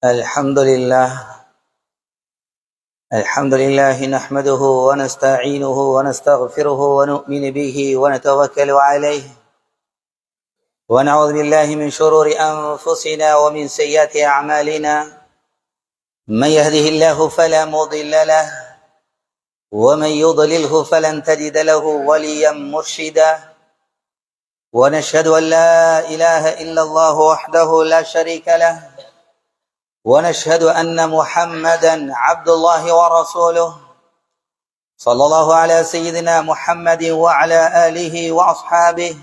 الحمد لله نحمده ونستعينه ونستغفره ونؤمن به ونتوكل عليه ونعوذ بالله من شرور أنفسنا ومن سيئات أعمالنا من يهده الله فلا مضل له ومن يضلله فلن تجد له وليا مرشدا ونشهد أن لا إله إلا الله وحده لا شريك له ونشهد أن محمدا عبد الله ورسوله صلى الله على سيدنا محمد وعلى آله وأصحابه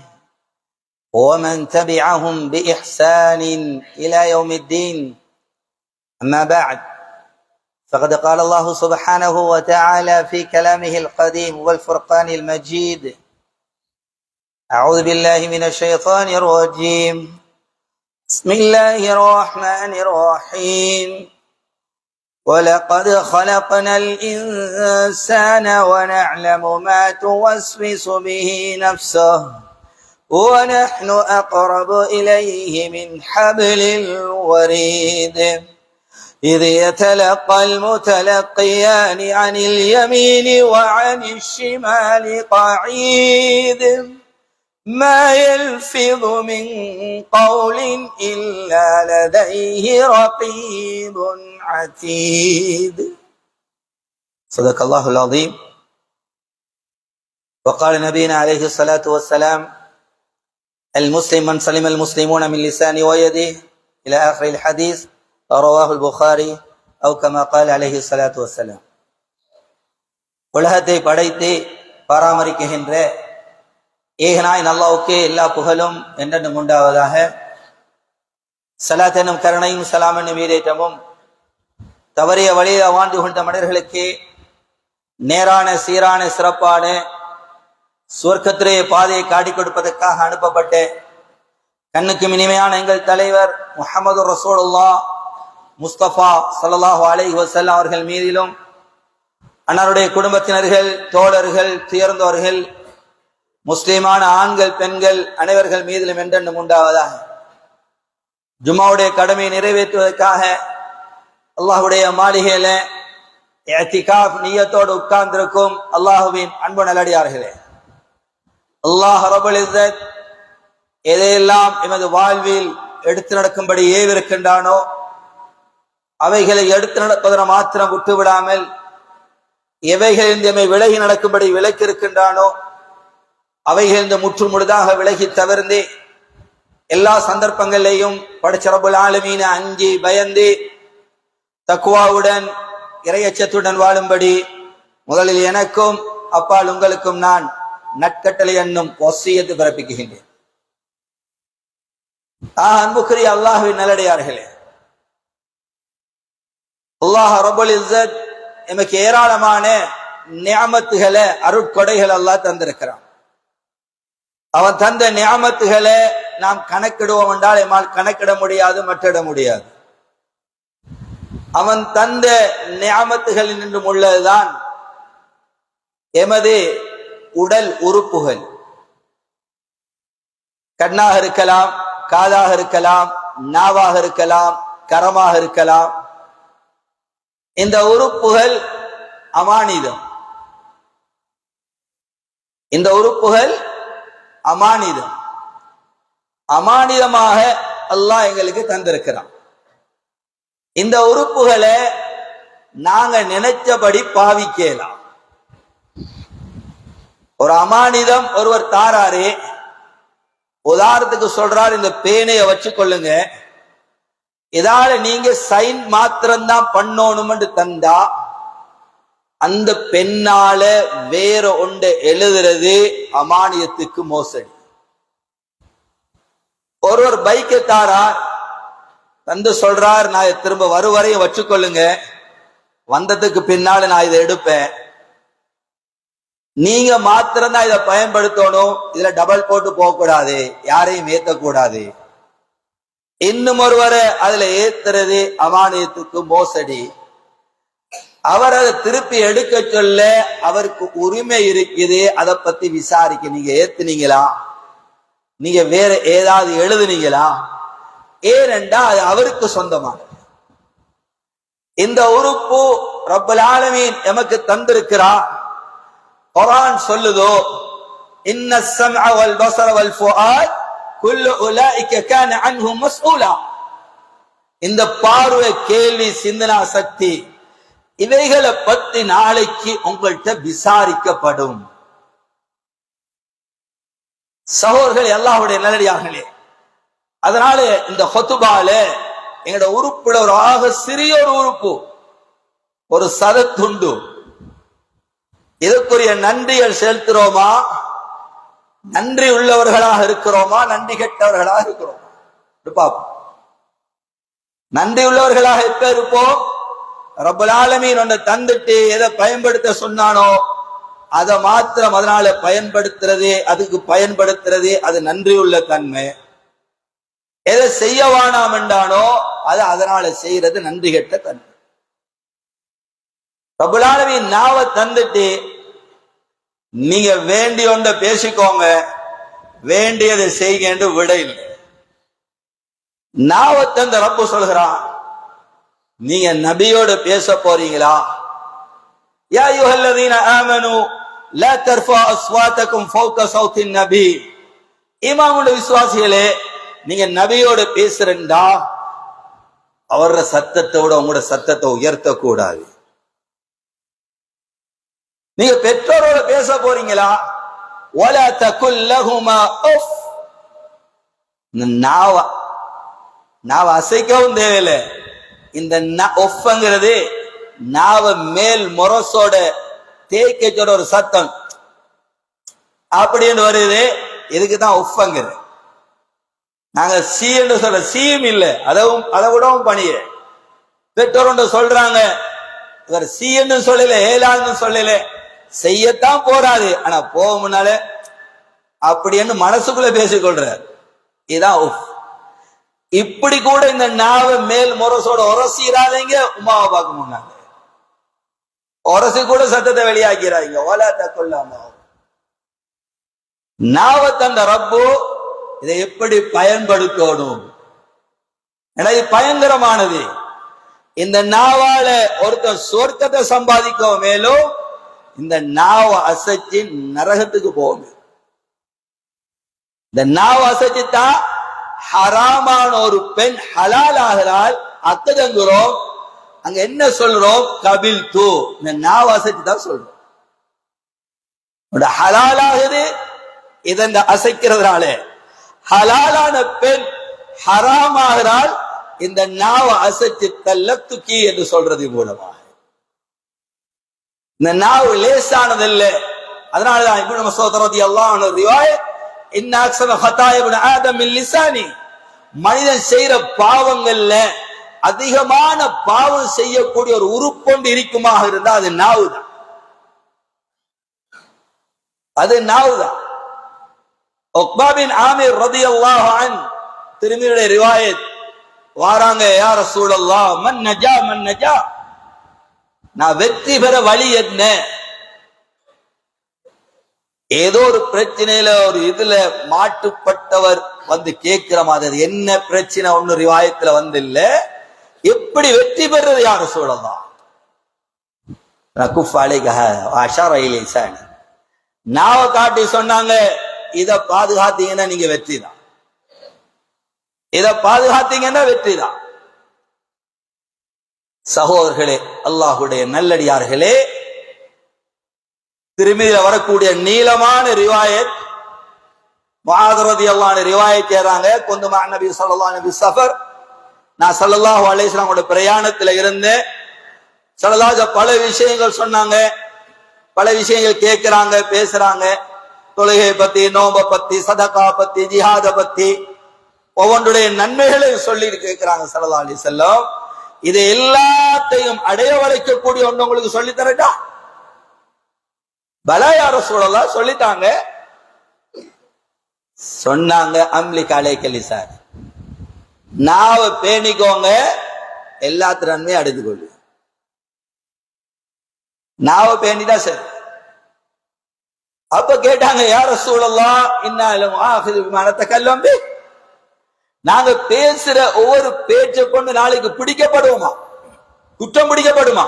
ومن تبعهم بإحسان إلى يوم الدين. أما بعد، فقد قال الله سبحانه وتعالى في كلامه القديم والفرقان المجيد: أعوذ بالله من الشيطان الرجيم، بسم الله الرحمن الرحيم. ولقد خلقنا الإنسان ونعلم ما توسوس به نفسه ونحن أقرب إليه من حبل الوريد إذ يتلقى المتلقيان عن اليمين وعن الشمال قعيد ما يلفظ من قول إلا لديه رقيب عتيد. صدق الله العظيم. وقال نبينا عليه الصلاة والسلام: المسلم من سلم المسلمون من لسانه ويده إلى آخر الحديث، رواه البخاري أو كما قال عليه الصلاة والسلام. உலகத்தை படைத்து பராமரிக்கின்ற ஏகனாய் அல்லாஹ்வுக்கே எல்லா புகழும் என்றென்றும் உண்டாவதாக. ஸலாத் எனும் கருணையும் ஸலாம் என்னும் ஈடேற்றமும் தவறிய வழியில் வாழ்ந்து கொண்ட மனிதர்களுக்கு நேரான சீரான சிறப்பான சுவர்க்கத்திலே பாதையை காட்டிக் கொடுப்பதற்காக அனுப்பப்பட்ட கண்ணுக்கு இனிமையான எங்கள் தலைவர் முஹம்மது ரசூலுல்லாஹ் முஸ்தபா ஸல்லல்லாஹு அலைஹி வஸல்லம் அவர்கள் மீதிலும், அன்னாருடைய குடும்பத்தினர்கள், தோழர்கள், துயர்ந்தவர்கள், முஸ்லிமான ஆண்கள், பெண்கள் அனைவர்கள் மீதிலும் என்றென்றும் உண்டாவதாக. ஜும்மாவுடைய கடமையை நிறைவேற்றுவதற்காக அல்லாஹ்வுடைய மாளிகையில இஅ்திகாஃப் நியத்தோடு உட்கார்ந்திருக்கும் அல்லாஹ்வின் அன்பு நல்லடியார்களே, அல்லாஹ் ரப்பல் இஸ்ஸத் எதையெல்லாம் எமது வாழ்வில் எடுத்து நடக்கும்படி ஏவிருக்கின்றானோ அவைகளை எடுத்து நடப்பதனை மாத்திரம் விட்டுவிடாமல், எவைகள் எம்மை விலகி நடக்கும்படி விலக்கி இருக்கின்றானோ அவைகள் இந்த முற்று முழுதாக விலகி தவிர்ந்து எல்லா சந்தர்ப்பங்களிலேயும் படைச்ச ரப்புல் ஆலமீனை அஞ்சி பயந்து தக்வாவுடன் இறையச்சத்துடன் வாழும்படி முதலில் எனக்கும் அப்பால் உங்களுக்கும் நான் நற்கட்டளை என்னும் வசியத்து பிறப்பிக்கின்றேன். அன்புக்குரிய அல்லாஹ்வின் நல்லடியார்களே, அல்லாஹ் ரப்புல் இஸ்ஸத் எமக்கு ஏராளமான நிஅமத்துகளை, அருட்கொடைகள் அல்லாஹ் தந்திருக்கிறான். அவன் தந்த நிஅமத்துகளை நாம் கணக்கிடுவோம் என்றால் எம்மால் கணக்கிட முடியாது, மற்றிட முடியாது. அவன் தந்த நிஅமத்துகளில் நின்றும் உள்ளதுதான் எமது உடல் உறுப்புகள். கண்ணாக இருக்கலாம், காதாக இருக்கலாம், நாவாக இருக்கலாம், கரமாக இருக்கலாம். இந்த உறுப்புகள் அமானிதம். இந்த உறுப்புகள் அமானிதம். அமானிதமாக அல்லாஹ் எங்களுக்கு தந்திருக்கிறான். இந்த உறுப்புகளை நாங்க நினைச்சபடி பாவிக்கலாம். ஒரு அமானிதம் ஒருவர் தாராரு, உதாரணத்துக்கு சொல்றார், இந்த பேனையை வச்சு கொள்ளுங்க, இதால நீங்க சைன் மாத்திரம்தான் பண்ணணும் என்று தந்தா அந்த பெண்ணால வேற ஒன்றை எழுதுறது அமானியத்துக்கு மோசடி. ஒருவர் பைக்கை தாரார், தந்து சொல்றார், நான் திரும்ப வருவரையும் வச்சுக்கொள்ளுங்க, வந்ததுக்கு பின்னால நான் இதை எடுப்பேன், நீங்க மாத்திரம்தான் இதை பயன்படுத்தணும், இதுல டபுள் போட்டு போக கூடாது, யாரையும் ஏத்தக்கூடாது. இன்னும் ஒருவரை அதுல ஏத்துறது அமானியத்துக்கு மோசடி. அவர் அதை திருப்பி எடுக்க சொல்ல அவருக்கு உரிமை இருக்குது, அதை பத்தி விசாரிக்க. நீங்க ஏத்துனீங்களா, நீங்க வேற ஏதாவது எழுதுனீங்களா, ஏனென்றா அது அவருக்கு சொந்தமானது. இந்த உறுப்பு ரப்பல் ஆலமீன் எமக்கு தந்திருக்கிறார். குர்ஆன் சொல்லுதோ, இன்ன ஸம்அ வல் பஸர வல் ஃபுஆத் குல்லு உலாயிக கான அன்ஹு மஸ்ஊலா. இந்த பார்வை, கேள்வி, சிந்தனா சக்தி இவைகளை பத்தி நாளைக்கு உங்கள்கிட்ட விசாரிக்கப்படும். சகோதரர்களே, அல்லாஹ்வுடைய நல்லடியார்களே, அதனால இந்த ஹுத்பால எங்களோட உறுப்புல ஒரு ஆக சிறிய ஒரு உறுப்பு, ஒரு சதத்துண்டு. இதற்குரிய நன்றிகள் செலுத்துறோமா? நன்றி உள்ளவர்களாக இருக்கிறோமா? நன்றி கெட்டவர்களாக இருக்கிறோமா? பாப்போம். நன்றி உள்ளவர்களாக எப்ப இருப்போம்? ரப்பல் ஆலமீன் ஒன்றை தந்துட்டு எதை பயன்படுத்த சொன்னானோ அதை மாத்திரம் அதனால பயன்படுத்துறதே, அதுக்கு பயன்படுத்துறதே அது நன்றி உள்ள தன்மை. எதை செய்ய வேணாம் என்றானோ அது அதனால செய்யறது நன்றி கெட்ட தன்மை. ரப்பல் ஆலமீன் நாவை தந்துட்டு நீங்க வேண்டிய ஒன்றை பேசிக்கோங்க, வேண்டியதை செய்யுங்க என்று விட இல்லை. நாவை தந்த ரப்பு சொல்கிறான், நீங்க நபியோடு பேச போறீங்களா? யா அய்யுஹல்லதீன ஆமனூ லா தர்ஃபஉ அஸ்வாதகும் ஃபௌக ஸௌத்தின் நபி. ஈமானுடைய விசுவாசிகளே, நீங்க நபியோடு பேசுறீங்களா, அவர சத்தத்தோட உங்களோட சத்தத்தை உயர்த்த கூடாது. நீங்க பெற்றோரோட பேச போறீங்களா, வலா தகுல் லஹுமா உஃப். நாவ அசைக்கவும் தேவையில்லை. இந்த ஒஃப்ங்கிறது நாவ மேல் முரசோட தேய்க்கச்சோட ஒரு சத்தம் அப்படின்னு வருது. இதுக்குதான் ஒஃப்ங்கிறது. நாங்க சி என்று சொல்ற சீம் இல்லை, அதை விடவும் பணிய பெற்றோர் சொல்றாங்க. இவர் சி என்று சொல்லல, ஏலான்னு சொல்லல, செய்யத்தான் போறாது, ஆனா போக முன்னால அப்படின்னு மனசுக்குள்ள பேசிக்கொள்றார். இதான் உஃப். இப்படி கூட இந்த நாவ மேல் முரசோட உரசிடாதீங்க. உமாவை பார்க்க முன்னாங்க உரசி கூட சத்தத்தை வெளியாக்கிறாங்க. ஓலா தக்கொள்ளாம நாவ தந்த ரப்பு இதை எப்படி பயன்படுத்தணும்? ஏன்னா இது பயங்கரமானது. இந்த நாவால ஒருத்தர் சொர்க்கத்தை சம்பாதிக்க மேலும் இந்த நாவ அசைச்சு நரகத்துக்கு போகும். இந்த நாவ அசைச்சுதான் ஹராமான ஒரு பெண் ஹலால் ஆகிறாள். அத்ததங்குறோம், அங்க என்ன சொல்றோம்? கபில் தூ. இந்த நாவ அசைச்சு தான் சொல்றோம். ஹலால் ஆகுது இதை அசைக்கிறதுனால. ஹலாலான பெண் ஹராம் ஆகிறாள் இந்த நாவ அசைச்சு தல்லத்துக்கி என்று சொல்றது மூலமாக. இந்த நாவு லேசானது இல்லை. அதனாலதான் இப்னு மஸ்ஊத் ரலியல்லாஹு அன்ஹு ரிவாயத், இன்ன அக்ஸர ஹதாய இப்னு ஆதம் மின் லிசானி. மனிதன் செய்யற பாவங்கள்ல அதிகமான பாவம் செய்யக்கூடிய ஒரு உறுப்பொண்டு இருக்குமாக இருந்தா அது நாவுதான். அது நாவுதான். உக்பா பின் ஆமிர் ரலியல்லாஹு அன்ஹு திருமிதியுடைய ரிவாயத் வாராங்க, யா ரசூலல்லாஹ் மன் நஜா மன் நஜா, நான் வெற்றி பெற வழி என்ன? ஏதோ ஒரு பிரச்சனையில ஒரு இதுல மாட்டுப்பட்டவர் வந்து கேட்கிற மாதிரி, என்ன பிரச்சனை ஒண்ணு ரிவாயத்துல வந்து இல்ல, எப்படி வெற்றி பெறது யார சொல்லலாம்? நாவ காட்டி சொன்னாங்க, இத பாதுகாத்தீங்கன்னா நீங்க வெற்றி தான், இத பாதுகாத்தீங்கன்னா வெற்றி தான். சகோதரர்களே, அல்லாஹ்வுடைய நல்லடியார்களே, திருமதியில வரக்கூடிய நீளமான ரிவாயத், முஆத் ரலியல்லாஹு அன்ஹு ரிவாயத் செய்றாங்க. குந்து மஅ நபி ஸல்லல்லாஹு அலைஹி வஸல்லம், நான் ஸல்லல்லாஹு அலைஹி வஸல்லம் பிரயாணத்துல இருந்தேன். ஸல்லல்லாஹு பல விஷயங்கள் சொன்னாங்க, பல விஷயங்கள் கேட்கிறாங்க, பேசுறாங்க. தொழுகை பத்தி, நோம்ப பத்தி, சதகா பத்தி, ஜிஹாத பத்தி, ஒவ்வொன்றுடைய நன்மைகளை சொல்லி கேட்கிறாங்க ஸல்லல்லாஹு அலைஹி வஸல்லம். இது எல்லாத்தையும் அடைய வளைக்கக்கூடிய ஒன்று உங்களுக்கு சொல்லி தரட்டா? பலா யா ரசூலல்லாஹ் சொல்லிட்டாங்க. சொன்னாங்க, அம்லிக் அலைக லிசான், நாவ பேணிக்கோங்க, எல்லாத்து நன்மையும் அடைந்து கொள்ளு. நாவ பேணிதா சரி. அப்ப கேட்டாங்க, யா ரசூலல்லாஹ் இன்னா லம் ஆஹிது பிமா நதகல்லம் பி, நாங்க பேசுற ஒவ்வொரு பேச்சை கொண்டு நாளைக்கு பிடிக்கப்படுவோமா, குற்றம் பிடிக்கப்படுமா?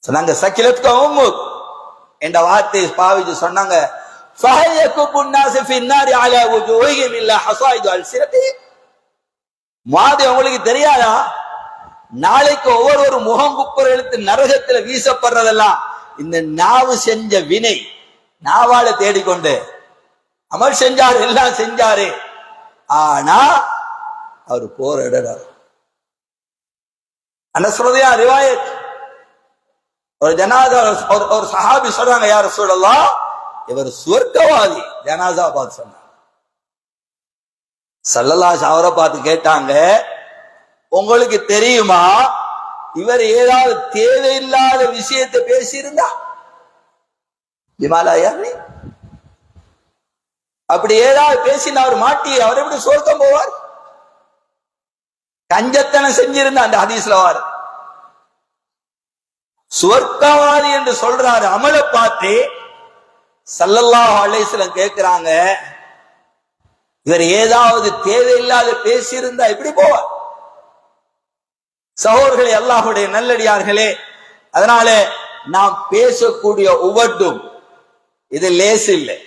சொன்னாங்க சக்கிலத்துக்கும் என்ற வார்த்தையை பாவிச்சு சொன்னாங்க, உங்களுக்கு தெரியாதா, நாளைக்கு ஒவ்வொரு முகம் குப்புற எழுத்து நரகத்துல வீசப்படுறதெல்லாம் இந்த நாவு செஞ்ச வினை. நாவால தேடிக்கொண்டு அமல் செஞ்சாரு, எல்லாம் செஞ்சாரு, ஆனா அவர் போற இடம் அந்த சொல்றதையா ரிவாயத். ஒரு ஜனாதா ஒரு சஹாபி சொல்றாங்க, யார் ரசூலல்லாஹ் இவர் சுவர்க்கவாதி. ஜனாதா பார்த்து சொன்னாங்க, ஸல்லல்லாஹு அவரை பார்த்து கேட்டாங்க, உங்களுக்கு தெரியுமா இவர் ஏதாவது தேவையில்லாத விஷயத்தை பேசியிருந்தா? அப்படி ஏதாவது பேசினா அவர் மாட்டி அவர் எப்படி சொர்க்கம் போவார்? கஞ்சத்தனம் செஞ்சிருந்த அந்த ஹதீஸ்ல வார் சுவர்க்கவாதி என்று சொல்றாரு. அமலை பார்த்து ஸல்லல்லாஹு அலைஹி வஸல்லம் கேட்கிறாங்க, இவர் ஏதாவது தேவையில்லாத பேசியிருந்தா எப்படி போவார்? சகோதரர்களே, அல்லாஹ்வுடைய நல்லடியார்களே, அதனால நாம் பேசக்கூடிய ஒவ்வொன்றும் இது லேஸ் இல்லை.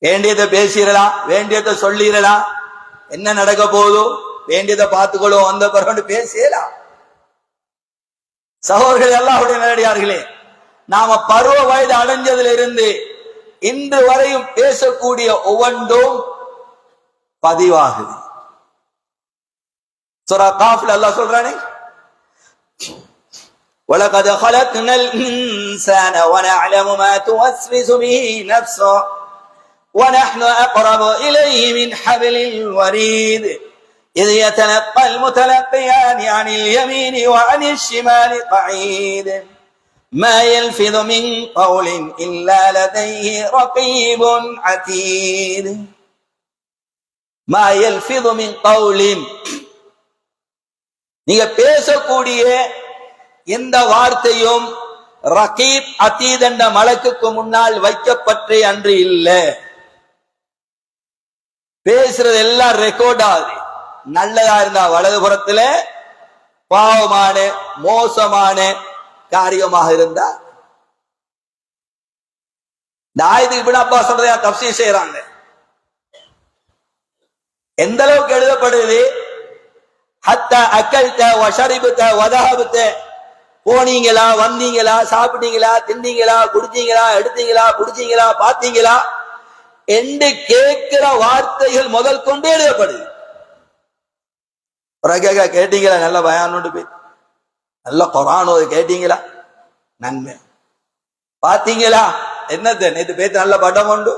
வேண்டியதை பேசிடலாம், வேண்டியதை சொல்லிடலாம், என்ன நடக்க போதோ வேண்டியதை பார்த்துக்கொள்ளும், வந்த பிறகு பேசலாம். சகோதரர்களே, அல்லாஹ்வுடைய நல்லடியார்களே, நாம பருவ வயது அடைஞ்சதுல இருந்து இன்று வரையும் பேசக்கூடிய ஒவ்வொன்றும் பதிவாகுது. சூரா காஃப்ல அல்லாஹ் சொல்றானே, وَلَقَدْ خَلَقْنَا الْإِنسَانَ وَنَعْلَمُ مَا تُوَسْوِسُ بِهِ نَفْسُهُ وَنَحْنُ أَقْرَبُ إِلَيْهِ مِنْ حَبْلِ الْوَرِيدِ إِذْ يَتَلَقَّى الْمُتَلَقِّيَانِ عَنِ الْيَمِينِ وَعَنِ الشِّمَالِ قَعِيدٌ مَا يَلْفِظُ مِنْ قَوْلٍ إِلَّا لَدَيْهِ رَقِيبٌ عَتِيدٌ مَا يَلْفِظُ مِنْ قَوْلٍ. நீங்க பேசக்கூடிய எந்த வார்த்தையும் ரகீப் அதீத் என்ற மலக்குக்கு முன்னால் வைக்கப்பட்டே அன்று இல்லை. பேசுறது எல்லாம் ரெக்கார்ட் ஆகுது. நல்லதா இருந்தா வலதுபுறத்துல, பாவமான மோசமான காரியமாக இருந்தா. இந்த ஆயத்துக்கு இப்னு அப்பாஸ் சொல்றதை தஃப்சீர் செய்யறாங்க. எந்த அளவுக்கு எழுதப்படுது, ஹத்தா அக்கல்த வஷரிபுத வதஹபுத, போனீங்களா, வந்தீங்களா, சாப்பிட்டீங்களா, தின்னீங்களா, குடிச்சீங்களா, எடுத்தீங்களா, குடிச்சீங்களா, பாத்தீங்களா என்று கேட்கிற வார்த்தைகள் முதல் கொண்டு எழுதப்படுது. கேட்டீங்களா, நல்ல பயான் போய் நல்ல குர்ஆன் கேட்டீங்களா, நன்மை. பாத்தீங்களா, என்னது நேற்று பேத்து நல்ல படம் உண்டு.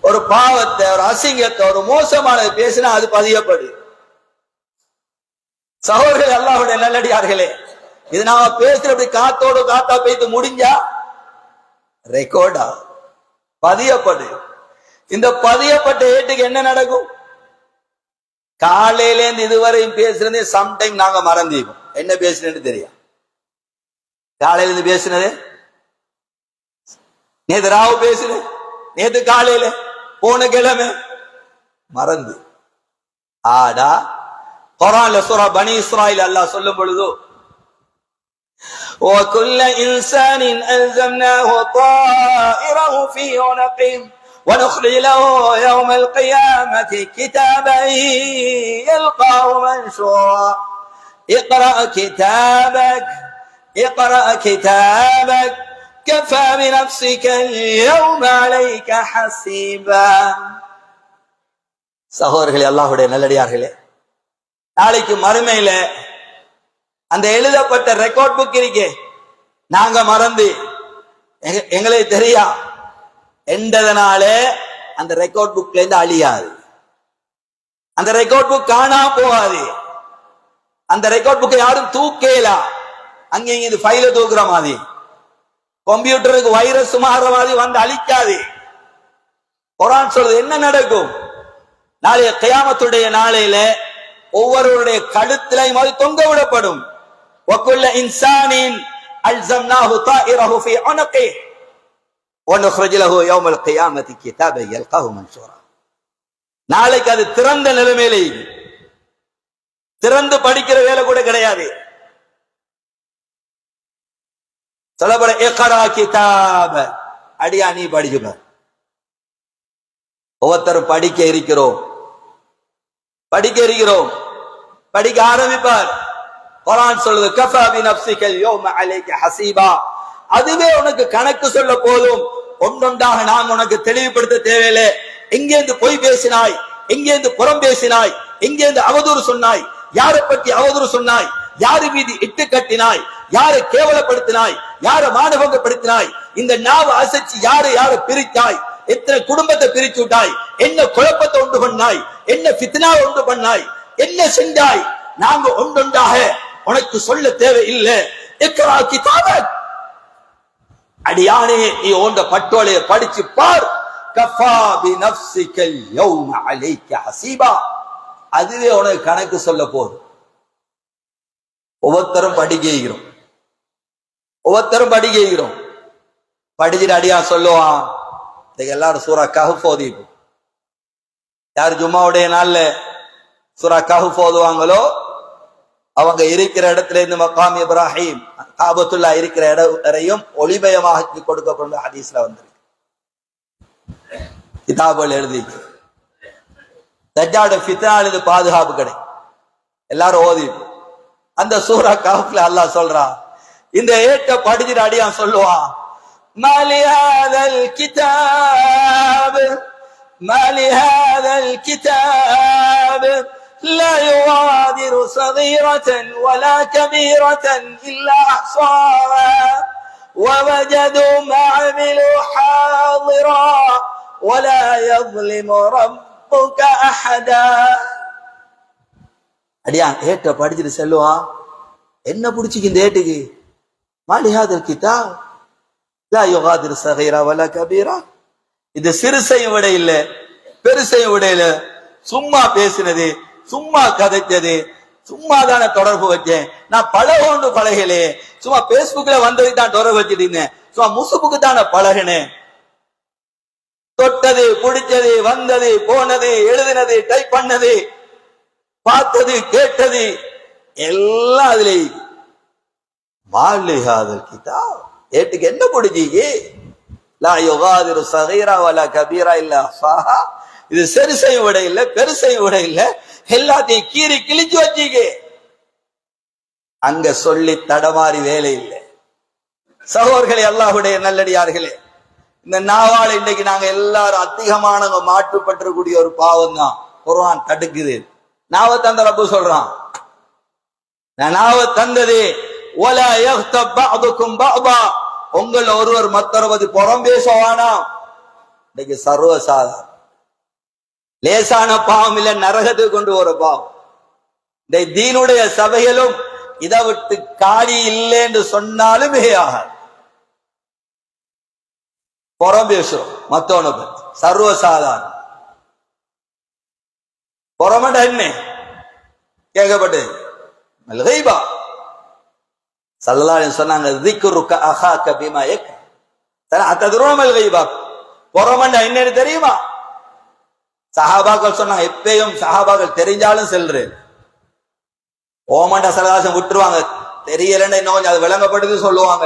ஒரு பாவத்தை, ஒரு அசிங்கத்தை, ஒரு மோசமானது பேசினா அது பதியப்படு. சகோதரர்களே, அல்லாஹ்வுடைய நல்லடியார்களே, இது நாம பேசுறபடி காத்தோடு காத்தா பேத்து முடிஞ்சா ரெக்கார்டா பதியப்படு. இந்த பதியப்பட்ட ஏட்டுக்கு என்ன நடக்கும்? காலையில இருந்து இதுவரையும் பேசுறது சம்டைம் நாங்க மறந்துவோம், என்ன பேசுறேன்னு தெரியும். காலையில இருந்து பேசுனது, நேத்து ராவு பேசுனேன், நேத்து காலையில, போன கிழமை மறந்து. ஆடா குர்ஆன்ல சூரா பனி இஸ்ராயில் அல்லாஹ் சொல்லும் பொழுது, وَكُلَّ إِنسَانٍ أَلْزَمْنَاهُ طَائِرَهُ فِي عُنُقِهِ وَنُخْرِجُ لَهُ يَوْمَ الْقِيَامَةِ كِتَابًا يَلْقَاهُ مَنشُورًا اقْرَأْ كِتَابَكَ كَفَى بِنَفْسِكَ الْيَوْمَ عَلَيْكَ حَسِيبًا. சகோதரர்களே, அல்லாஹ்வுடைய நல்லடியார்களே, நாளைக்கு மறுமையில அந்த எழுதப்பட்ட ரெக்கார்ட் புக் இருக்கே, நாங்க மறந்து எங்களுக்கு தெரியா என்றதனால அந்த ரெக்கார்ட் புக்ல இருந்து அழியாது. அந்த ரெக்கார்ட் புக் காணா போகாது. அந்த ரெக்கார்ட் புக்கை யாரும் தூக்கலா. அங்க இது ஃபைல தூக்குற மாதிரி, கம்ப்யூட்டருக்கு வைரஸ் மாறுற மாதிரி வந்து அழிக்காது. குர்ஆன் சொல்றது என்ன நடக்கும்? நாளைய கியாமத்துடைய நாளையில ஒவ்வொருவருடைய கழுத்திலையும் அது தொங்க விடப்படும். وَكُلَّ إِنسَانٍ أَلْزَمْنَاهُ طَائِرَهُ فِي عُنُقِهِ. وَنُخْرِجُ لَهُ يَوْمَ الْقِيَامَةِ كِتَابًا يَلْقَاهُ مَنْشُورًا. நாளைக்கு அது திறந்த நிலைமையில திறந்து படிக்கிற வேலை கூட கிடையாது. சொல்லப்பட இக்ரா கிதாப, அடியா நீ படிச்சுக்க. ஒவ்வொருத்தரும் படிக்க இருக்கிறோம், படிக்க ஆரம்பிப்பார். குர்ஆன் சொல்லுது கஃபா பி நஃப்ஸிகல் யௌம அலைக ஹஸீபா, அதுவே உனக்கு கணக்கு சொல்ல போதும். ஒன்றொன்றாக நாம் உனக்கு தெளிவுபடுத்த தேவையில்லை. எங்கேருந்து பொய் பேசினாய், எங்கேருந்து புறம் பேசினாய், எங்கேருந்து அவதூறு சொன்னாய், யாரை பற்றி அவதூறு சொன்னாய், யாரு மீது இட்டு கட்டினாய், யாரை கேவலப்படுத்தினாய், யாரை மானபங்கப்படுத்தினாய், இந்த நாவ அசைச்சு யாரை பிரித்தாய், எத்தனை குடும்பத்தை பிரிச்சு விட்டாய், என்ன குழப்பத்தை உண்டு பண்ணாய், என்ன ஃபித்னாவை உண்டு பண்ணாய், என்ன செஞ்சாய். நாங்க ஒன்றொன்றாக உனக்கு சொல்ல தேவை இல்லை. இக்ரா கிதாபக், அடியானே நீ ஓண்ட பட்டோலையை படிச்சு பார். கஃபா பி நஃப்ஸிகல் யௌம அலைக ஹஸீபா, அதுவே உனக்கு கணக்கு சொல்ல போதும். ஒவ்வொருத்தரும் படிக்கிறோம், படிச்சுட்டு அடியா சொல்லுவான். எல்லாரும் சூரா கஹ்ஃப் ஓதிப்போம். யார் ஜும்மாவுடைய நாள்ல சூரா கஹ்ஃப் ஓதுவாங்களோ அவங்க இருக்கிற இடத்துல இருந்து மக்காம் இப்ராஹிம் காபத்துல்லா இருக்கிற இடம் வரையும் ஒளிமயமாக கொடுக்கப்படும் ஹதீஸ்ல வந்திருக்கு. கிதாபுகள் எழுதி தஜ்ஜாலுடைய ஃபித்னாலிருந்து பாதுகாப்பு கிடைக்கும். எல்லாரும் ஓதிப்போம். அந்த சூரா கஹ்ஃப்ல அல்லாஹ் சொல்றான், இந்த ஏட்ட படிச்சுட்டு அடியான் சொல்லுவான், மாலி ஹாதல் கிதாப் لا يغادر صغيرة ولا كبيرة إلا أحصاها ووجدوا ما عملوا حاضرا ولا يظلم ربك أحدا. அடியான் ஏட்ட படிச்சுட்டு செல்லுவான், என்ன பிடிச்சிக்கு இந்த ஏட்டுக்கு? மாலி ஹாதல் கிதாப் லா யுகாதிரு ஸகீரா வலா கபீரா, இது சிறுசையும் விட இல்ல பெருசையும் விட இல்ல. சும்மா பேசினது, சும்மா கதைச்சது, சும்மா தானே தொடர்பு வச்சேன். நான் பழகொண்டு பழகலே, சும்மா பேஸ்புக்ல வந்ததுக்கு தான் தொடர்பு வச்சுட்டு இருந்தேன், சும்மா முசுப்புக்கு தானே பழகினேன். தொட்டது, பிடிச்சது, வந்தது, போனது, எழுதினது, டைப் பண்ணது, பார்த்தது, கேட்டது எல்லாம் அதுல. மாலி ஹாதல் கிதாப், ஏட்டுக்கு என்ன பிடிச்சி? லா யுகாதிரு ஸகீரா வலா கபீரா இல்லா அஹ்ஸாஹா, இது சிறுசையும் விட இல்ல பெருசையும் விட இல்ல, எல்லாத்தையும் கீறி கிழிச்சு வச்சிக்க. அங்க சொல்லி தடமாறி வேலை இல்லை. சகோதரர்களே, அல்லாஹ்வுடைய நல்லடியார்களே, இந்த நாவால இன்னைக்கு நாங்க எல்லாரும் அதிகமானவங்க மாட்டுப்பட்டிருக்கூடிய ஒரு பாவம் தான் குர்ஆன் தடுக்குது. நாவ தந்த ரப்பு சொல்றான், நான் நாவ தந்தது வலா யக்தப் பஅதுக்கும் பஅதா, உங்கள் ஒருவர் மற்றொருவது புறம் பேசுவானா. இன்னைக்கு சர்வசாதாரண லேசான பாவம் இல்ல, நரகத்துக்கு கொண்டு ஒரு பாவம். இந்த தீனுடைய சபையிலும் இதை விட்டு காடி இல்லை என்று சொன்னாலும் மிகையாக புறம் பேசுறோம் மத்தவனை பத்தி. சர்வசாதாரண புறமண்ட என்ன கேட்கப்பட்டது மல்கைபா. ஸல்லல்லாஹு அலைஹி வஸல்லம் சொன்னாங்க, ذிக்ருக அஹாக பிமா யக் அத்ததுரூன மல்கைபா, புறமண்ட என்னன்னு தெரியுமா? சஹாபாக்கள் சொன்னாங்க, எப்பயும் சஹாபாக்கள் தெரிஞ்சாலும் செல்றேன் ஓமண்ட சலதாசம் விட்டுருவாங்க, தெரியலன்னு இன்னும் கொஞ்சம் அது விளங்கப்படுது சொல்லுவாங்க.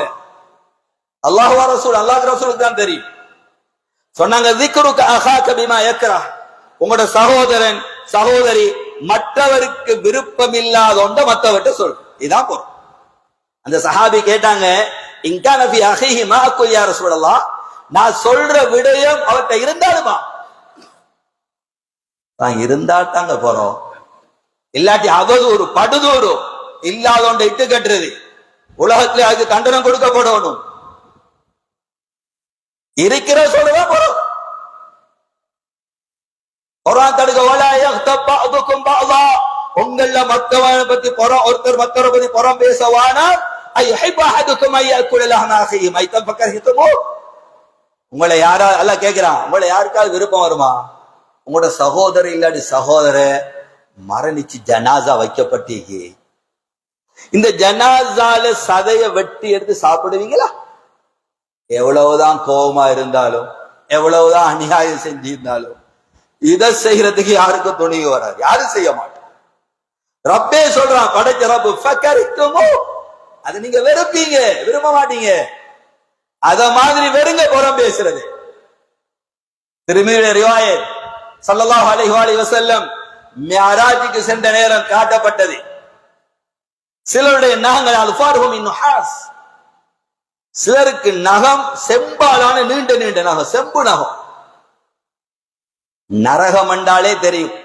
அல்லாஹ் ரசூல், அல்லாஹ் ரசூலுக்கு தான் தெரியும். சொன்னாங்க, ذிக்ருக அஹாக பிமா யக்ரா, உங்களோட சகோதரன் சகோதரி மற்றவருக்கு விருப்பம் இல்லாத ஒன்றை மற்றவர்கிட்ட சொல், இதான் பொருள். அந்த சஹாபி கேட்டாங்க, இன்கான ஃபீ அஹீஹி மா அக்குல் யா ரசூலல்லாஹ், நான் சொல்ற விடயம் அவர்கிட்ட இருந்தாலுமா? நான் இருந்தா தாங்க போறோம், இல்லாட்டி அவதூறு படுதூறு இல்லாத ஒன்றை இட்டு கட்டுறது, உலகத்துல அதுக்கு தண்டனம் கொடுக்கப்படணும். இருக்கிற சொல்லதான் போறோம். குர்ஆன் தடுக்க, வலா யக்தப் பஅதுக்கும் பஅதா, உங்கள மத்தவனை பத்தி புறம், ஒருத்தர் மத்தவரை பத்தி புறம் பேசவானா. ஐஹிபு அஹதுக்கும் ஐயக்குல லஹ்ம அஹீஹி மைத்தன் ஃபக்கரிஹ்துமு, உங்களை யாரா அல்லாஹ் கேக்குறான், உங்களை யாருக்காவது விருப்பம் வருமா? உங்களோட சகோதரர் இல்லாட்டி சகோதர மரணிச்சு ஜனாசா வைக்கப்பட்டீங்க, இந்த ஜனாசால சதைய வெட்டி எடுத்து சாப்பிடுவீங்களா? எவ்வளவுதான் கோபமா இருந்தாலும், எவ்வளவுதான் அநியாயம் செஞ்சிருந்தாலும், இதை செய்யறதுக்கு யாருக்கும் துணிவு வராது, யாரும் செய்ய மாட்டோம். ரப்பே சொல்றான், படைச்ச ரப்பு ஃபக்கரித்துமு, அது நீங்க வெறுப்பீங்க, விரும்ப மாட்டீங்க. அத மாதிரி வெறுங்க புறம் பேசுறது. திருமதி ரிவாயத் ஸல்லல்லாஹு அலைஹி வஸல்லம் மிஅராஜுக்கு சென்ற நேரம் காட்டப்பட்டது. சிலருடைய நகங்கள் அல்ஃபாருஹும் மின் நுஹாஸ், சிலருக்கு நகம் செம்பாலான நீண்ட நீண்ட நகம், செம்பு நகம். நரகம் என்றாலே தெரியும்,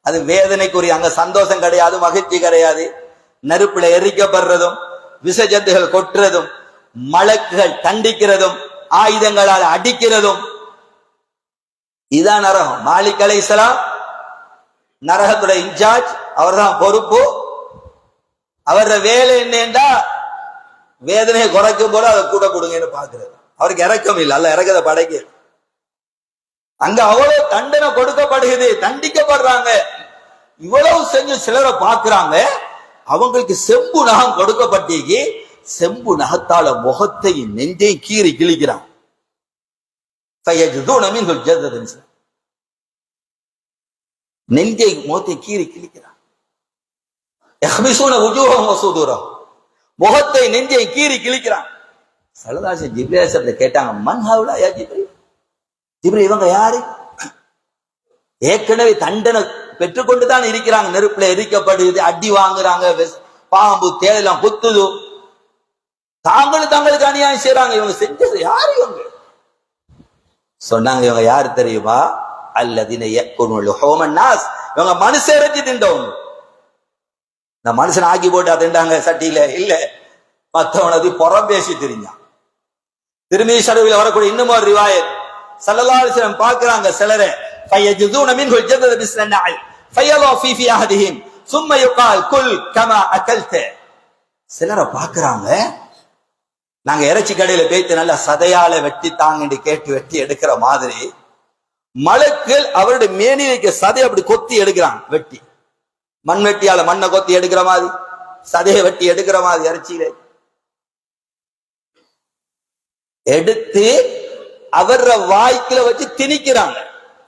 அது வேதனைக்குரிய, அங்க சந்தோஷம் கிடையாது, மகிழ்ச்சி கிடையாது. நெருப்புல எரிக்கப்படுறதும், விசஜந்துகள் கொட்டுறதும், மலக்குகள் தண்டிக்கிறதும், ஆயுதங்களால் அடிக்கிறதும், இதான் நரகம். மாலிக் அலைஹிஸ்ஸலாம் நரகத்துடைய இன்சார்ஜ், அவர் தான் பொறுப்பு. அவர வேலை என்னண்டா வேதனையை குறைக்கும் போது அதை கூட கொடுங்கன்னு பாக்குறது. அவருக்கு இறக்கம் இல்லை, அல்ல இறக்கத படைக்க. அங்க அவ்வளவு தண்டனை கொடுக்கப்படுகிறது, தண்டிக்கப்படுறாங்க. இவ்வளவு செஞ்சு சிலரை பாக்குறாங்க, அவங்களுக்கு செம்பு நகம் கொடுக்கப்பட்டீங்க, செம்பு நகத்தால முகத்தையும் நெஞ்சையும் கீறி கிழிக்கிறான். நெஞ்சை முகத்தை கீறி கிழிக்கிறான். முகத்தை நெஞ்சை கீறி கிழிக்கிறான். சல்லல்லாஹு ஜிப்ரீல் கேட்டாங்க, மன் ஹவுலா யா ஜிப்ரீல், ஜிப்ரீல் இவங்க யாரு? ஏற்கனவே தண்டனை பெற்றுக்கொண்டுதான் இருக்கிறாங்க, நெருப்புல எரிக்கப்படுது, அடி வாங்குறாங்க, பாம்பு தேலாம் குத்துது, தாங்களும் தங்களுக்கு அநியாயம் செய்யறாங்க. இவங்க செஞ்சது யாரு? இவங்க சொன்னாங்க, இவங்க யாரு தெரியுமா? அல்லதீன யக்குலுன லுஹூமன் நாஸ், இவங்க மனுஷ இறைச்சி திண்டவங்க. இந்த மனுஷன் ஆக்கி போட்டு திண்டாங்க சட்டியில இல்ல, மத்தவனது புறம் பேசி தெரிஞ்சான். திருமதி ஷரீஃபில் வரக்கூடிய இன்னும் ஒரு ரிவாயத், ஸல்லல்லாஹு அலைஹி வஸல்லம் பார்க்கறாங்க சிலரை, ஃபயஜுதுன மின்ஹு ஜதத பிஸ்னல் ஃபயலா ஃபீ ஃபீ அஹதிஹிம் ثم يقال குல் கமா அகல்த. சிலரை பார்க்கறாங்க, நாங்க இறைச்சி கடையில போயிட்டு நல்ல சதையால வெட்டி தாங்கன்னு கேட்டு வெட்டி எடுக்கிற மாதிரி, மலக்குகள் அவருடைய மேனிலைக்கு சதை அப்படி கொத்தி எடுக்கிறாங்க. வெட்டி மண் வெட்டியால மண்ணை கொத்தி எடுக்கிற மாதிரி, சதையை வெட்டி எடுக்கிற மாதிரி இறைச்சியில எடுத்து அவர வாய்க்குல வச்சு திணிக்கிறாங்க.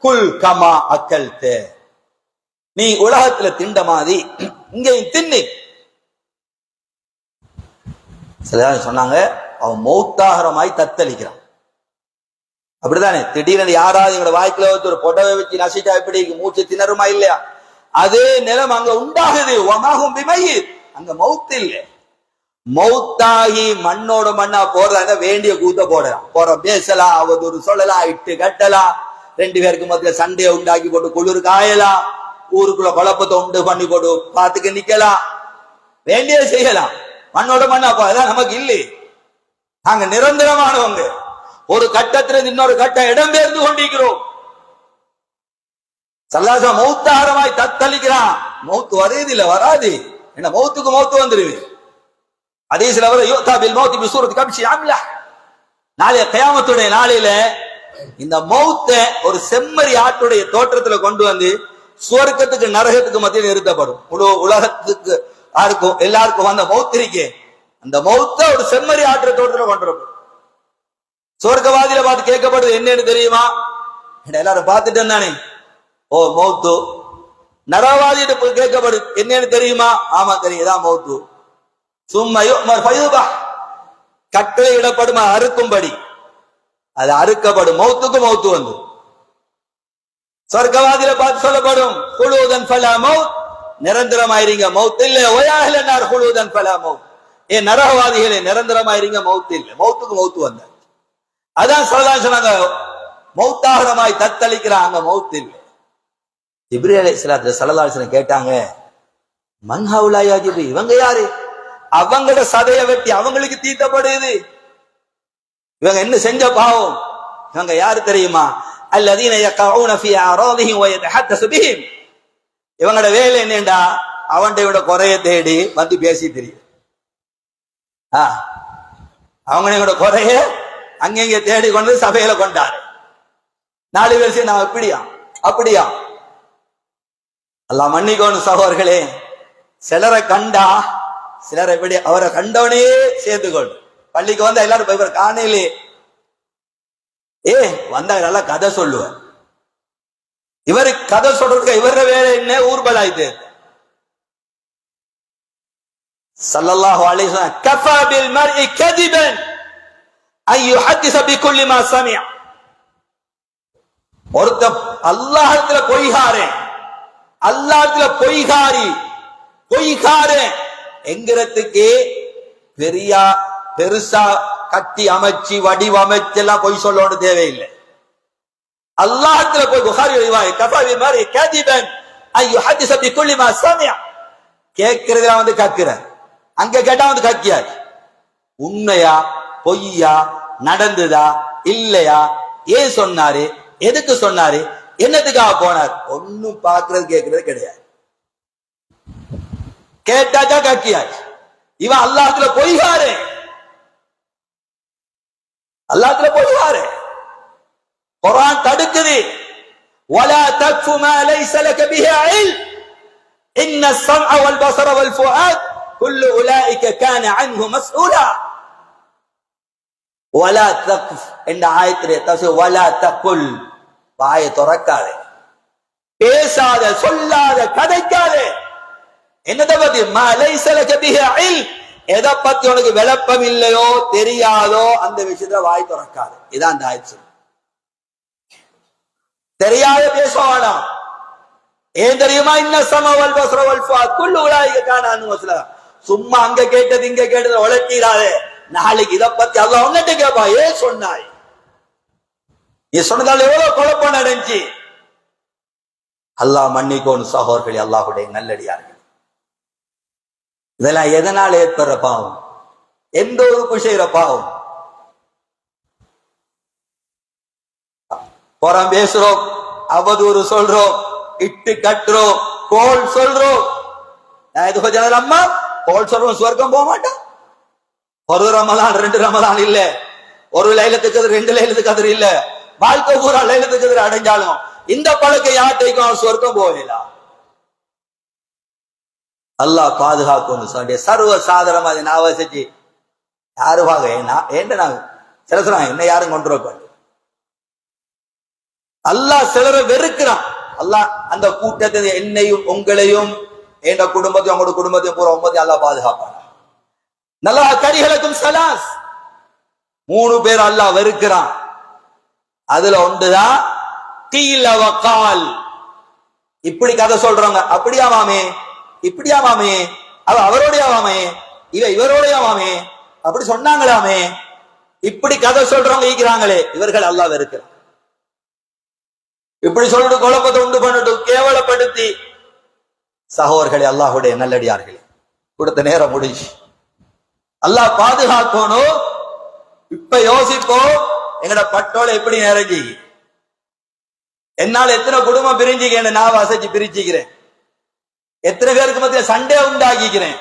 குல் கமா அக்கல்த, நீ உலகத்துல திண்ட மாதிரி இங்கேயும் தின்னு. சில சொன்னாங்க, அவன் மௌத்தாகரமாய் தத்தளிக்கிறான். அப்படித்தானே, திடீர்னு யாராவது எங்களோட வாய்க்குல வச்சு ஒரு புடவை வச்சு நசிட்டா எப்படி மூச்சு திணறுமா இல்லையா? அதே நிலம் அங்க உண்டாகுது. ஒமாகும் பிமையித், அங்க மௌத் இல்லை. மௌத்தாகி மண்ணோட மண்ணா போறதா வேண்டிய கூத்த போடலாம், போற பேசலாம், அவதூறு சொல்லலாம், இட்டு கட்டலாம், ரெண்டு பேருக்கு மத்திய சண்டையை உண்டாக்கி போட்டு குளிர் காயலாம், ஊருக்குள்ள குழப்பத்தை உண்டு பண்ணி போட்டு பாத்துக்க நிக்கலாம், வேண்டிய செய்யலாம். மண்ணோட மண்ணா போதான் நமக்கு இல்லை. நாங்க நிரந்தரமானவங்க, ஒரு கட்டத்திலிருந்து இன்னொரு கட்டம் இடம்பெயர்ந்து கொண்டிருக்கிறோம். சல்லாசா மௌத்தாரமாய் தத்தளிக்கிறான். மௌத்து வருது இல்ல, வராது என்ன, மௌத்துக்கு மௌத்து வந்துருது. அதே சில நாளைய கியாமத்துடைய நாளையில இந்த மௌத்த ஒரு செம்மறி ஆட்டுடைய தோற்றத்துல கொண்டு வந்து சுவர்க்கத்துக்கு நரகத்துக்கு மத்தியில் நிறுத்தப்படும். முழு உலகத்துக்கு யாருக்கும் எல்லாருக்கும் வந்த மௌத் இருக்கே, அந்த மௌத்த ஒரு செம்மறி ஆட்டுற தோற்றத்துல கொண்டு வரப்படும். சொர்க்கவாதியில பார்த்து கேட்கப்படுது, என்னன்னு தெரியுமா? எல்லாரும் பார்த்துட்டு இருந்தானே, ஓ மௌத்து. நரகவாதியிட்ட கேட்கப்படுது, என்னன்னு தெரியுமா? ஆமா தெரியுதான் மௌத்து. சும்மா கட்டளை இடப்படும், அறுக்கும்படி அது அறுக்கப்படும். மௌத்துக்கு மௌத்து வந்து சொர்க்கவாதியில பார்த்து சொல்லப்படும், குழுதன் ஃபலா மௌத், நிரந்தரமாயிருங்க மௌத் இல்ல. ஒயாஹ்லனார் குழுதன் ஃபலா மௌத், ஏ நரகவாதிகளே நிரந்தரமாயிருங்க மௌத் இல்ல. மௌத்துக்கு மௌத்து வந்த அதான் சொல்லலாம் சொன்னாங்க, மௌத்தாகரமாய் தத்தளிக்கிறாங்க, மௌத் இல்ல. ஜிப்ரீல் அலைஹிஸ்ஸலாத்து ஸல்லல்லாஹு அலைஹி வஸல்லம் கேட்டாங்க, மன் ஹவுலா யா ஜிப்ரீல், இவங்க யாரு? அவங்களோட சதையை வெட்டி அவங்களுக்கு தீத்தப்படுது. இவங்க என்ன செஞ்ச பாவம்? இவங்க யாரு தெரியுமா? அல்லதீன யகஊன ஃபீ அராதிஹிம் வ யதஹத்தஸு பிஹிம். இவங்களோட வேலை என்னண்டா, அவன்ட குறைய தேடி வந்து பேசி தெரியும். அவங்களோட குறைய அங்கங்க தேடி கொண்டு சபையில கொண்டாரு. 4 பேர் சேர்ந்து நான் இப்படியா அப்படியா. அல்லாஹ் மன்னிக்கணும் சகோதரர்களே, சிலரை கண்டா சிலரை எப்படி அவரை கண்டவனே சேர்த்து கொண்டு பள்ளிக்கு வந்தா எல்லாரும் போய் காணையிலே வந்தா நல்லா கதை சொல்லுவார். இவரு கதை சொல்றதுக்கு இவர வேற என்ன ஊர்வலாயிட்டு. ஸல்லல்லாஹு அலைஹி வஸல்லம் கஃபா பில் மர்இ கதிபன் ஐ யுஹதிஸ பிகுல்லி மா சமிஅ. ஒருத்த அல்லாஹ்விடத்துல பொய்காரன், அல்லாஹ்விடத்துல பொய்காரன் என்கிறதுக்கு பெருசா கட்டி அமைச்சு வடிவமைச்சு எல்லாம் பொய் சொல்லணும் தேவையில்லை. அல்லாஹ்விடத்துல போய் புகாரி ரிவாயத் கஃபா பில் மர்இ கதிபன் ஐ யுஹதிஸ பிகுல்லி மா சமிஅ. கேட்கிறதுல வந்து கக்குற, அங்க கேட்டா வந்து கக்கியாச்சு. உண்மையா பொய்யா, நடந்ததா இல்லையா, ஏன் சொன்னாரு, எதுக்கு சொன்னாரு, என்னத்துக்காக போனார், ஒன்னும் பாக்குறது கேட்கறது கிடையாது. கேட்டாச்சா கக்கியாச்சு. இவன் அல்லாஹ்வுல பொய்காரே, அல்லாஹ்வுல பொய்காரே. குர்ஆன் தடுக்குது, வலா தக்ஃபு மா லைஸ லக பிஹி இல்ம் இன்ன السمع والبصر والفؤاد كل اولئك كان عنه مسؤولا. ولا تقف என்ற ஆயத்திலே தஃசீர் ولا تقل, வாயை திறக்காதே, பேசாத, சொல்லாத, கதைக்காதே. என்னத பத்தி மா லைஸ லக பிஹி இல்ம், எத பத்தி உனக்கு விளப்பம் இல்லையோ தெரியாதோ அந்த விஷயத்துல வாய் திறக்காதே. இதான் அந்த ஆயத்து. தெரியாத பேசுவானா, ஏன் தெரியுமா, இன்ன ஸமஅ வல் பஸர வல் ஃபுஆத் குல்லு உலாயிக கான அன்ஹு மஸ்ஊலா. சும்மா அங்க கேட்டது இங்க கேட்டது உலட்டிராதே. நாளைக்கு இத பத்தி அல்லாஹ் உன்கிட்ட கேட்பா, ஏன் சொன்னாய், நீ சொன்னதால எவ்வளவு குழப்பம் நடந்துச்சு. அல்லாஹ் மன்னிக்கோணும் சகோதரர்களே, அல்லாஹ்வுடைய நல்லடியார்கள். இதெல்லாம் எதனால ஏற்படுற பாவம், எந்த ஒரு செய்யற பாவம். புறம் பேசுறோம், அவதூறு சொல்றோம், இட்டு கட்டுறோம், கோல் சொல்றோம். அம்மா கோல் சொல்றோம், சுவர்க்கம் போக மாட்டான். ஒரு ரமலான் 2 ரமலான் இல்ல, ஒரு லைலத்துக்கு 2 லைலத்துக்கு இல்ல, வாழ்க்கை பூரா லைலத்துக்கு அடைஞ்சாலும் இந்த பழக்கம் யார்ட்டைக்கும் சுவர்க்கம் போகலாம். அல்லாஹ் பாதுகாக்கணும். சர்வ சாதாரணமா அதை நான் வசிச்சு யாருவாக ஏன் சில சொல்றாங்க என்ன யாரும் கொண்டு வர. அல்லாஹ் சிலரை வெறுக்கிறான். அல்லாஹ் அந்த கூட்டத்தை என்னையும் உங்களையும் என் குடும்பத்தையும் உங்களோட குடும்பத்தையும் பூரா உம்மத்தையும் அல்லாஹ் பாதுகாப்பான். நல்லா கரிகளுக்கும் சலாஸ் 3 பேர் அல்லாஹ் வெறுக்கிறான். அதுல ஒன்றுதான் கீல வகால். இப்படி கதை சொல்றாங்க, அப்படியாவாமே இப்படியாவாமே, அவரோடையாவாமே, இவரோடையாவாமே, அப்படி சொன்னாங்களாமே, இப்படி கதை சொல்றவங்க ஈக்கிறாங்களே, இவர்கள் அல்லாஹ் வெறுக்கிறான். இப்படி சொல்லிட்டு குழப்பத்தை உண்டு பண்ணிட்டு கேவலப்படுத்தி. சகோதரர்களே, அல்லாஹ்வுடைய நல்லடியார்களே, கொடுத்த நேரம் முடிஞ்சு. அல்லாஹ் பாதுகாக்கணும். இப்ப யோசிப்போம், எங்கட பட்டோல எப்படி நிறைஞ்சி, என்னால எத்தனை குடும்பம் பிரிஞ்சுக்கிறேன், நான் வசதி பிரிச்சுக்கிறேன், எத்தனை பேருக்கு மத்திய சண்டை உண்டாக்கிக்கிறேன்,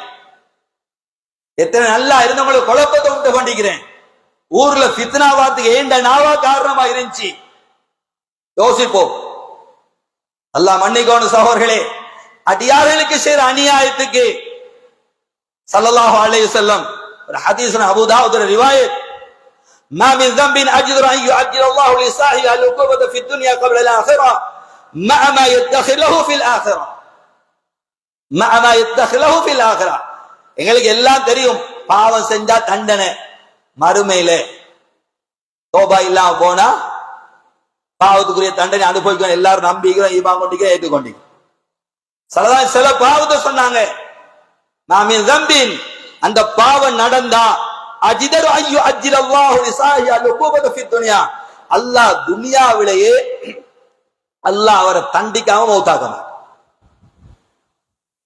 எத்தனை நல்லா இருந்தவங்களுக்கு குழப்பத்தை உண்டு பண்ணிக்கிறேன், ஊர்ல ஃபித்னாவாத்துக்கு ஏண்ட நாவா காரணமா இருந்துச்சு. யோசிப்போம். அல்லாஹ் மன்னிக்கோணும் சகோதரர்களே. அடியார்களுக்கு செய்த அநியாயத்துக்கு ஸல்லல்லாஹு அலைஹி வஸல்லம் ஒரு ஹதீஸ், அபூ தாவூத் ரிவாயத், மா மின் ذنب اجدر ان يعجل الله لصاحبه العقوبة في الدنيا قبل الاخره مع ما يدخر له في الاخره مع ما يدخر له في الاخره. எங்களுக்கு எல்லாம் தெரியும், பாவம் செஞ்சா தண்டனை மறுமையில. தௌபா இல்லாம போனா பாவத்துக்குரிய தண்டனை அனுபவிக்கணும். எல்லாரும் நம்பிக்கிறோம், ஈமான் கொண்டிருக்கிறோம், ஏற்றுக்கொண்டிருக்கிறோம். சில பாவத்தை சொன்னாங்க, நாமின் தம்பின், அந்த பாவம் நடந்தா அஜிதரு ஐயோ அஜிலல்லாஹு லிசாஹி அல்உகூபத ஃபித் துன்யா, அல்லாஹ் துனியாவிலேயே அல்லாஹ் அவரை தண்டிக்காம மௌத்தாக்கணும்.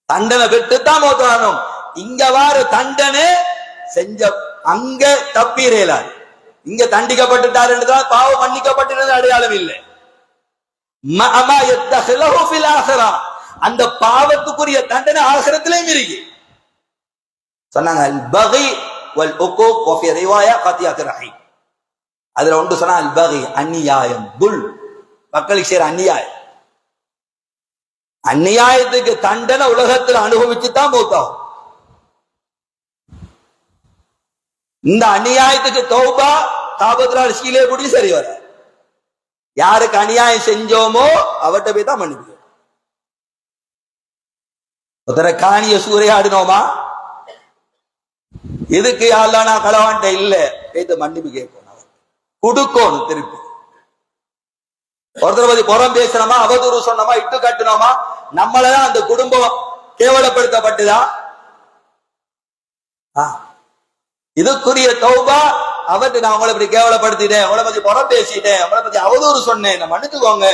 தண்டனை பெற்றுத்தான் மௌத்தாகணும். இங்க வார தண்டனை செஞ்ச அங்க தப்பீரேலாது, இங்க தண்டிக்கப்பட்டுட்டார் என்றால் பாவம் மன்னிக்கப்பட்டிருந்த அடையாளம் இல்லை. மஅமா யத்தஹலஹு ஃபில் ஆখিরা, அந்த பாவத்துக்குரிய தண்டனை ஆகிரத்திலேயும் இருக்கு. சொன்னாங்க அல் பகி வல் உகூக் வ ஃபி ரிவாயா கத்தியத் ரஹீம். அதுல ஒன்று சொன்னா அல் பகி, அநியாயம், துல், மக்களுக்கு செய்யற அநியாயம். அநியாயத்துக்கு தண்டனை உலகத்தில் அனுபவிச்சுதான் மௌத்தாகும். இந்த அநியாயத்துக்கு தௌபா தாபத்ரால் சீலே கூடி சரி வர யாருக்கு அநியாயம் செஞ்சோமோ அவட்ட போய் தான் மன்னிப்பு. ஒருத்தர காணிய சூறையாடினோமா, இதுக்கு யாரெல்லாம் நான் களவான்ட்ட இல்ல பேத்து மன்னிப்பு கேட்கணும், கொடுக்கணும் திருப்பி. ஒருத்தரை பத்தி புறம் பேசணுமா, அவதூறு சொன்னோமா, இட்டு கட்டணுமா, நம்மளதான் அந்த குடும்பம் கேவலப்படுத்தப்பட்டுதா? இதுக்குரிய தௌபா அவர்கிட்ட நான் உங்களை பத்தி கேவலப்படுத்திட்டேன், உங்களை பத்தி புறம் பேசிட்டேன், உங்களை பத்தி அவதூறு சொன்னேன், மன்னித்துக்கோங்க.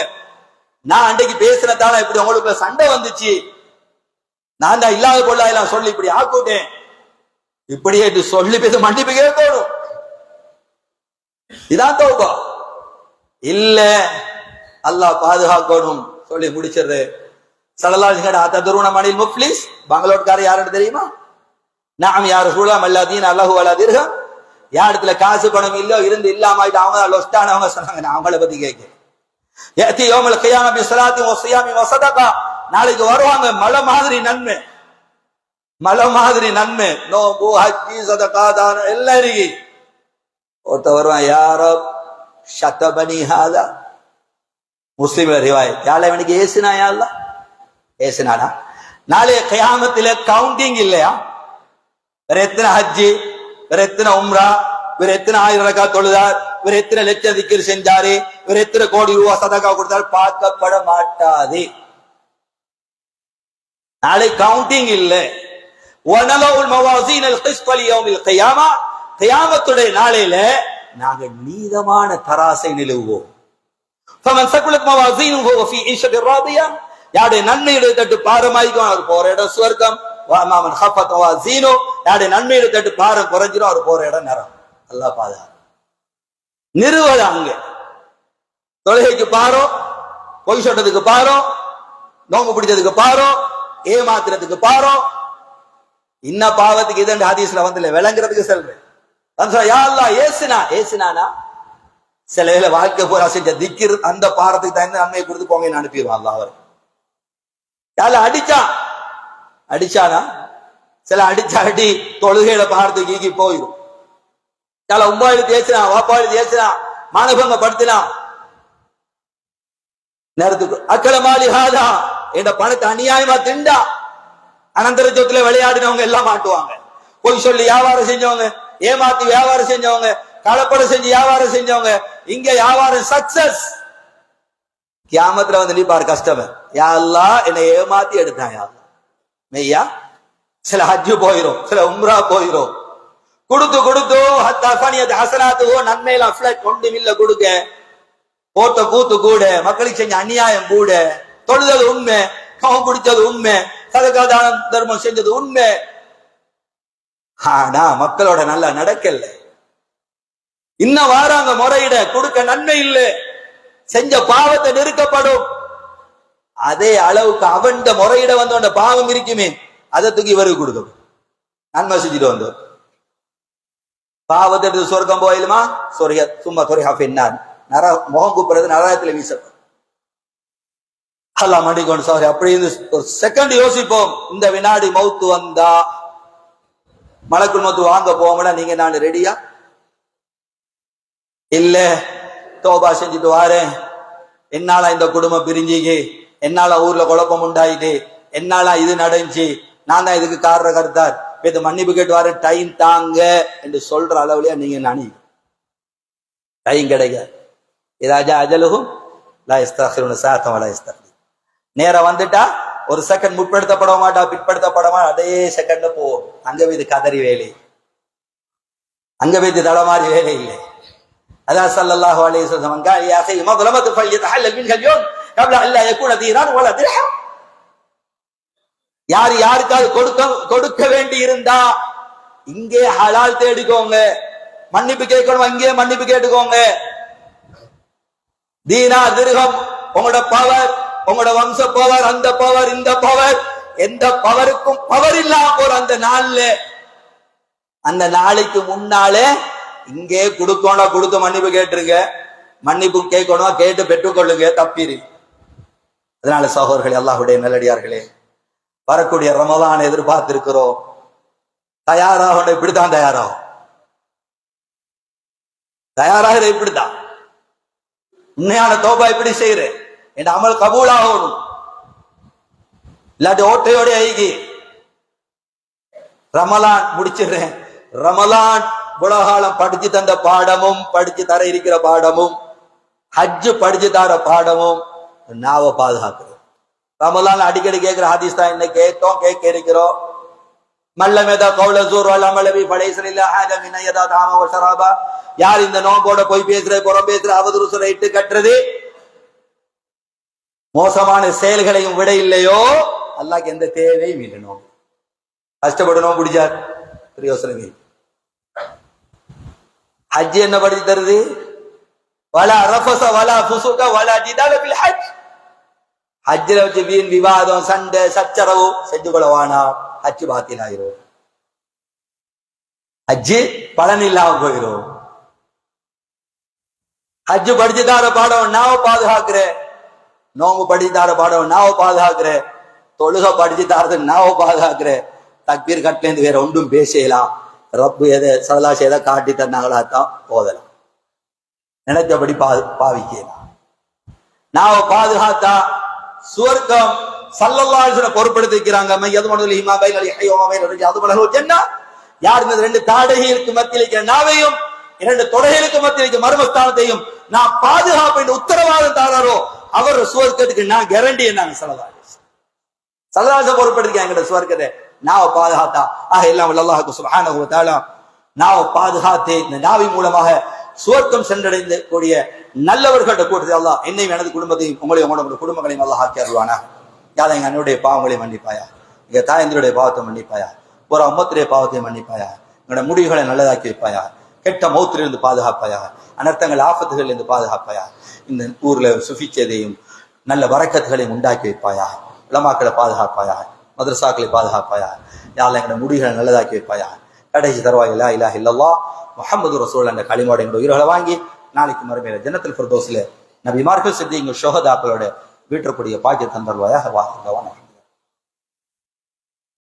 நான் அன்றைக்கு பேசுறதால இப்படி உங்களுக்கு சண்டை வந்துச்சு, நான் தான் இல்லாத பொருளாயெல்லாம் சொல்லி இப்படி ஆக்கூட்டேன், இப்படியே சொல்லி பேச மன்னிப்பு கேட்கணும். இதான் தௌபா. இல்ல அல்லாஹ் பாதுகாக்கணும் சொல்லி முடிச்சிருது. ஸல்லல்லாஹு அலைஹி வஸல்லம் அத்ததுருன மனில் முஃப்லிஸ், பங்களோட்கார யாருன்னு தெரியுமா? நாம் யார் ரசூலுல்லாஹ் மல்லாதீன் அல்லாஹு வலா திர்ஹம், யார் இடத்துல காசு பணம் இல்லோ இருந்து இல்லாம ஆயிட்டு அவங்க லொஸ்டானவங்க சொன்னாங்க. நான் அவங்கள பத்தி கேட்கிறேன். யஅதி யௌமல் கியாமah பி ஸலாத்தி வ ஸியாமி வ ஸதகா, நாளைக்கு வருவாங்க மலை மாதிரி நன்மை, மலை மாதிரி நன்மை, நோம்பு ஹஜ்ஜி சதகா தானம் எல்லாம் இருக்கு. ஒருத்த வருவான், யா ரப் ஷதபனி ஹாதா, முஸ்லிம் ரிவாயத், யால இவனுக்கு ஏசினா, யா அல்லாஹ் ஏசினானா? நாளைய கியாமத்தில கவுண்டிங் இல்லையா? வேற எத்தனை ஹஜ்ஜி, வேற எத்தனை உம்ரா, வேற எத்தனை 1000 ரக்காத் தொழுதார், வேற எத்தனை லட்சம் திக்ர் செஞ்சாரு, வேற எத்தனை கோடி ரூபாய் சதகா கொடுத்தார், பார்க்கப்பட மாட்டாது. நாளை கவுண்டிங் இல்ல. வனலவுல் மவாசீன் அல் கிஸ்த் லியௌமில் கியாமா, கியாமத்துடைய நாளையில நாங்க நீதமான தராசை நிலுவுவோம். ஃபமன் சகுலத் மவாசீனுஹு ஃபீ ஈஷத்திர் ராதியா, யாருடைய நன்மையுடைய தட்டு பாரமாயிக்கும் அவர் போற இடம் சுவர்க்கம். வஅமாமன் ஹஃபத் மவாசீனு, யாருடைய நன்மையுடைய தட்டு பாரம் குறைஞ்சிரும் அவர் போற இடம் நரகம். அல்லாஹ் பாதுகாப்பு. நிறுவன அங்க தொழுகைக்கு பாரோ, பொய் சொல்றதுக்கு பாரோ, நோம்பு பிடிச்சதுக்கு பாரோ, ஏமாத்துறதுக்கு பாரோ, இன்ன பாவத்துக்கு இது ஹதீஸ்ல வந்து விளங்குறதுக்கு சொல்றேன். யா அல்லாஹ் ஏசினா, ஏசினானா சில வேளை வாழ்க்கை பூரா செஞ்ச திக்கிர் அந்த பாரத்துக்கு தகுந்த நன்மையை கொடுத்து போங்கன்னு அனுப்பிடுவான் அல்லாஹ். அவர் யால அடிச்சா அடிச்சானா, சில அடிச்சா அடி தொழுகையில பாரத்துக்கு ஈக்கி போயிடும். யால உம்மாயில தேய்ச்சினா, வாப்பாயில தேய்ச்சினா, மானபங்க படுத்தினா, நேரத்துக்கு அக்கலமாலி ஹாதா, என்ற பணத்தை அநியாயமா திண்டா, அனந்தர ஜோத்துல விளையாடினவங்க எல்லாம் மாட்டுவாங்க. பொய் சொல்லி வியாபாரம் செஞ்சவங்க, ஏமாத்தி வியாபாரம் செஞ்சவங்க, கலப்படம் செஞ்சு வியாபாரம் செஞ்சவங்க, இங்க வியாபாரம் சக்சஸ். கியாமத்துல வந்து நிப்பார் கஸ்டமர், யா அல்லாஹ் என்னை ஏமாத்தி எடுத்தான், யா அல்லாஹ் மெய்யா. சில ஹஜ்ஜு போயிரும், சில உம்ரா போயிரும், கொடுத்து கொடுத்து ஹத்தா ஃபனியத் ஹஸனாத்துஹு, நன்மையில ஃப்ளட் கொண்டு மில்ல கொடுக்க, போட்ட கூத்து கூட, மக்களுக்கு செஞ்ச அநியாயம் கூட, தொழுதது உண்மை, கவம் பிடிச்சது உண்மை, சதகா தானம் தர்மம் செஞ்சது உண்மை, ஆனா மக்களோட நல்லா நடக்கல. இன்னும் வாராங்க முறையிட, கொடுக்க நன்மை இல்லை, செஞ்ச பாவத்தை நெருக்கப்படும். அதே அளவுக்கு அவன் முறையிட வந்த பாவம் இருக்குமே, அதை தூக்கி இவருக்கு கொடுக்கும். நன்மை செஞ்சுட்டு வந்தோம், பாவத்தை எடுத்து சொர்க்கம் போயிலுமா, சொரிய சும்மா துறையா பின்னான் நர முகம் கூப்பிடுறது நரகத்துல வீசப்படும். அல்லா மடிக்கொண்டு சாரி. அப்படி ஒரு செகண்ட் யோசிப்போம், இந்த வினாடி மௌத்து வந்தா மலக்குள் மௌத்து வாங்க போவோம்னா நீங்க நான் ரெடியா? இல்ல தோபா செஞ்சுட்டு வாரேன், என்னால இந்த குடும்பம் பிரிஞ்சிக்கு, என்னால ஊர்ல குழப்பம் உண்டாயிட்டு, என்னால இது நடந்துச்சு, நான் தான் இதுக்கு காரண கருத்தார், இது மன்னிப்பு கேட்டு வாரு, டைம் தாங்க என்று சொல்ற அளவுலயா நீங்க நானி டைம் கிடைக்காது. இதாஜா அஜலுகும் லா இஸ்தக்ஹிருன சாஅத்தன் வலா இஸ்தக்திர், நேரம் வந்துட்டா ஒரு செகண்ட் முற்படுத்தப்பட மாட்டா, பிற்படுத்தப்பட மாட்டா, அதே செகண்ட்ல போவோம். அங்க வீது கதறி வேலை, அங்க வீது தடமாறி வேலை இல்லை. அதான் ஸல்லல்லாஹு அலைஹி வஸல்லம் قال يا اخي مظلمه فليتحلل منها اليوم قبل ان لا يكون دينار ولا درهم. யார் யாருக்காவது கொடுக்க வேண்டி இருந்தா இங்கே ஹலால் தேடிக்கோங்க, மன்னிப்பு கேட்கணும் இங்கே மன்னிப்பு கேட்டுக்கோங்க. தீனார் திர்ஹம் உங்களோட பவர், உங்களோட வம்ச பவர், அந்த பவர் இந்த பவர், எந்த பவருக்கும் பவர் இல்லாம போற அந்த நாள்ல, அந்த நாளைக்கு முன்னாலே இங்கே கொடுக்கணும், கொடுத்து மன்னிப்பு கேட்டுருங்க, மன்னிப்பு கேட்கணும், கேட்டு பெற்றுக்கொள்ளுங்க, தப்பீரு. அதனால சகோதரர்களே, அல்லாஹ்வுடைய நல்லடியார்களே, வரக்கூடிய ரமலான் எதிர்பார்த்திருக்கிறோம். தயாராக இப்படித்தான் தயாராகும், தயாராக இப்படித்தான். உண்மையான தௌபா இப்படி செய்யறேன் என் அமல் கபூலாகணும், இல்லாட்டி ஓட்டையோட ஐகி. ரமலான் முடிச்சிடுறேன். ரமலான் உலகாலம் படிச்சு தந்த பாடமும் படிச்சு தர இருக்கிற பாடமும் ஹஜ்ஜு படிச்சு தர பாடமும் நாவை பாதுகாக்கிறோம். ரமலான் அடிக்கடி கேட்கிற ஹதீஸ் தான், என்ன கேட்டோம் கேட்க இருக்கிறோம். மல்லமேதா கௌல ஜூர் வல் அமலபி ஃபலைஸ ஆதமின யதா தாம வ ஷராபா. யார் இந்த நோம்போட போய் பேசுற புறம் பேசுற அவதூறு சொல்ல இட்டு கட்டுறது மோசமான செயல்களையும் விட இல்லையோ அல்லாஹ்க்கு எந்த தேவையும் இல்லைனோ. கஷ்டப்படணும் பிடிச்சார் பிரயோசனமே. ஹஜ் என்ன படிச்சு தருது? வலா ரஃபஸ வலா ஃபுஸுக வலா ஜிதால பில் ஹஜ். ஹஜ்ல வச்சு வீண் விவாதம் சண்டை சச்சரவு செஞ்சு கொள்ளவானா, ஹஜ் பாத்தில் ஆயிரும். ஹஜ் பலன் இல்லாம போயிரும். ஹஜ் படிச்சுதார பாடம் நாவ பாதுகாக்கிற, நோம்பு படிச்சுதார பாடம் நாவ பாதுகாக்கிற, தொழுக படிச்சு தாரது நாவ பாதுகாக்கிற, தக்பீர் கட்டிலேருந்து வேற ஒன்றும் பேசலாம். ரப்பு எதை சதலாசி எதை காட்டி தந்தாங்களா தான் போதலாம், நினைச்சபடி பாவிக்கலாம். நாவ பாதுகாத்தா சுவர்க்கம் ஸல்லல்லாஹு அலைஹி வஸல்லம் பொறுப்படுத்திக்கிறாங்க. யார் இந்த ரெண்டு தாடைகளுக்கு மத்தியில் இருக்கிற நாவையும் இரண்டு தொடைகளுக்கு மத்தியில் இருக்கிற மர்மஸ்தானத்தையும் நான் பாதுகாப்பு என்று உத்தரவாதம் தாராரோ அவர் சுவர்க்கத்துக்கு நான் கேரண்டி என்னாங்க. ஸல்லல்லாஹு பொறுப்படுத்திருக்காங்க எங்க சுவர்க்கத்தை நாவ பாதுகாத்தா. ஆக எல்லாம் அல்லாஹ்வுக்கு சுப்ஹானஹு வ தஆலா நாவ பாதுகாத்து இந்த நாவி மூலமாக சுவர்க்கம் சென்றடைந்த கூடிய நல்லவர்களோட கூட்டத்தை அல்லாஹ் என்னையும் எனது குடும்பத்தையும் உங்களையும் உங்களோட குடும்பங்களையும் அல்லாஹ் ஆக்கி அருள்வானா. யாரை எங்க அண்ணனுடைய பாவங்களையும் மன்னிப்பாயா, எங்க தாயந்தருடைய பாவத்தை மன்னிப்பாயா, ஒரு அம்மத்துடைய பாவத்தை மன்னிப்பாயா, எங்களோட முடிவுகளை நல்லதாக்கி வைப்பாயா, கெட்ட மௌத்திலிருந்து பாதுகாப்பாயா, அனர்த்தங்கள் ஆபத்துகள் இருந்து பாதுகாப்பாயா, இந்த ஊர்ல சுபிச்சதையும் நல்ல வரக்கத்துகளையும் உண்டாக்கி வைப்பாயா, உலமாக்களை பாதுகாப்பாயா, மதரசாக்களை பாதுகாப்பாயா, யாரை எங்களோட முடிவுகளை நல்லதாக்கி வைப்பாயா. கடைசி தருவாய் லா இலாஹ இல்லல்லாஹ் முஹம்மது ரசூல் என்ற களிமாவோட எங்களோட உயிர்களை வாங்கி நாளைக்கு மறுமையில ஜன்னத்துல் ஃபிர்தௌஸ்ல நபிமார்கள் சித்திகள் ஷுஹதாக்களோட வீட்டக்கூடிய பாக்கியம் தந்தருவாயாக.